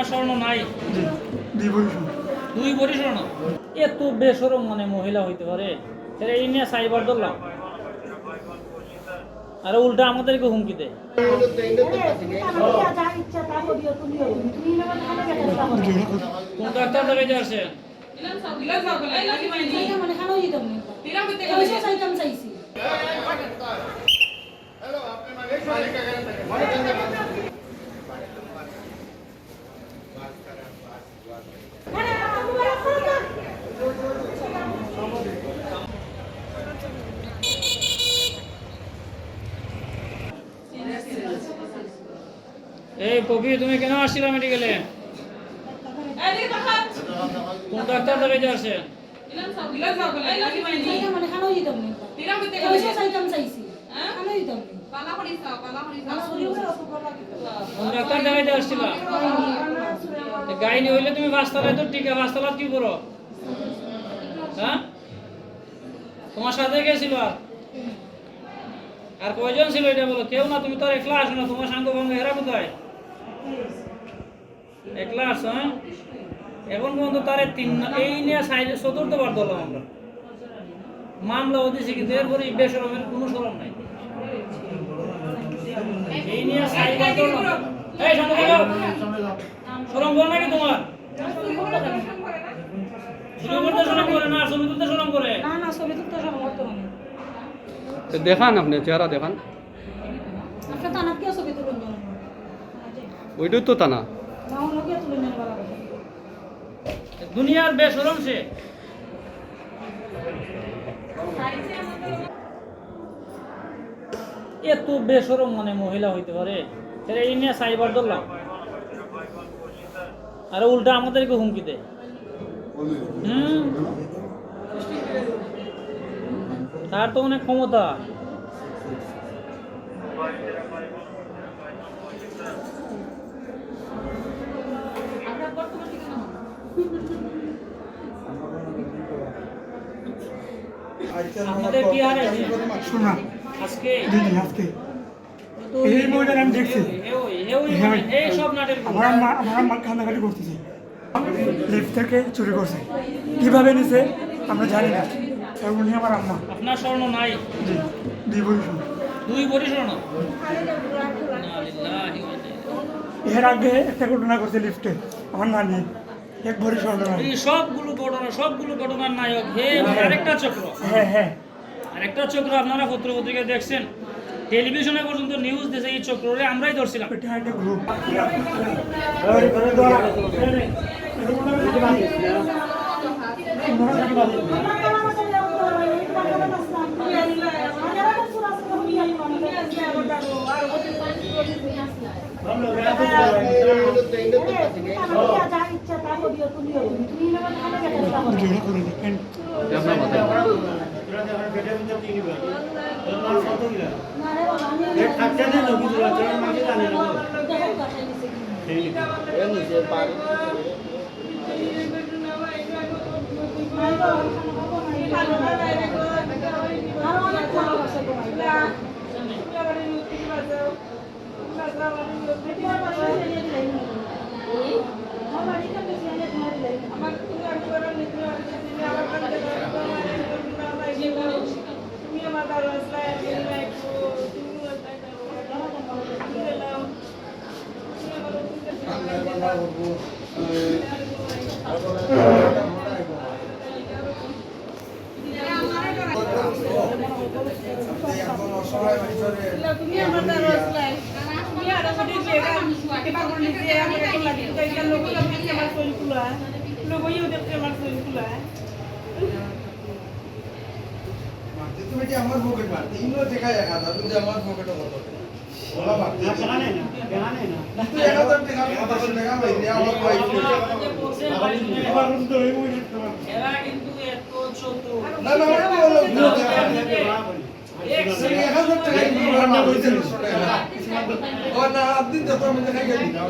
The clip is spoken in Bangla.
আপনার স্বর্ণ নাই? জি, দুই ভরি স্বর্ণ। 2 ভরি স্বর্ণ? এত বেশরম মানে মহিলা হইতে পারে? সেটা এই নিয়ে সাইবার ধরলাম, আর উল্টা আমাদেরকে হুমকি দেয়। কোন ডাক্তার দেখাইতে আসছেন? এই কবি, তুমি কেন আসছিলা মেডিকেলে? কোন ডাক্তার দেখাইতে আসছেন? কোন ডাক্তার দেখাইতে আসছিলা? গাইনি হইলে তুমি বাসতলায় তো টিকা, বাসতলাত কি করো? হ্যাঁ, তোমার সাথে গেছিল? আর কয়জন ছিল এটা বলো? কেউ না, তুমি তো আর একলা আসো না, তোমার সাঙ্গ ভঙ্গ এরা কোথায়? একলা আসো? হ্যাঁ, এখন পর্যন্ত তারে এই নিয়ে চতুর্থবার ধরলাম আমরা, মামলাও দিছি, কিন্তু এরপরে বেসরমের কোনো সরম নাই। এই নিয়ে সাইবার ধরলাম। এই সামনে যাও, সরম করে নাকি তোমার? শুরু করতে সরম করে না, ছবি তুলতে সরম করে? না না, ছবি তুলতে সব করতে হবে। দেখান, আপনি চেহারা দেখান। আপনি তানাত কি ছবি তুলুন জানেন? ওইটাই তো টানা। না অন্য কি তুলুন জানেন বলা কথা। দুনিয়ার বেসরম সে। এত বেসরম মানে মহিলা হইতে পারে? সেটা এই নিয়ে সাইবার ধরলাম, আর উল্টা আমাদেরকে হুমকি দেয়। তার তো অনেক ক্ষমতা। আপনাদের কি হার আছে? শোনা, আজকে জি জি, আজকে এই মহিলার আমি দেখছি। এই সব নাটের আমার আম্মা কান্নাকাটি করতেছে, লিফট থেকে চুরি করছে। কিভাবে নিছে আমরা জানি না, উনি আমার আম্মা। আপনার স্বর্ণ নাই? জি, দুই ভরি স্বর্ণ। 2 ভরি স্বর্ণ? এর আগে একটা ঘটনা করছে লিফটে, আমার নানি, এক ভরি স্বর্ণ নাই। এই সবগুলো ঘটনার নায়ক হে আরেকটা চক্র। হ্যাঁ হ্যাঁ, আরেকটা চক্র আপনারা পত্র পত্রিকায় দেখছেন, টেলিভিশনে পর্যন্ত নিউজ দিয়েছে। এই চক্ররে আমরাই ধরছিলাম। এটা একটা গ্রুপ। তুমি আমার দ্বারা আসলাই তুমি আর সঠিক জায়গা কেবা করে নিতে আমাকে কোন লাগি তো এই লোক দেখতে আমার শরীর খুলা লোক ইও দেখতে আমার শরীর খুলা মারতে তুমি কি আমার পকেট মারতে ইনো দেখা দেখা দাও তুমি আমার পকেটে কত বলা মারতে দেখা নেই না তুই 1000 টাকা 500 টাকা বাইরে আমার ভাই এবার তো এই মুই এরা কিন্তু এত চতুর না না ওটা বলো 1000 টাকা রান্না কইছিল ও না আপনি যত আমি দেখাই গেলি না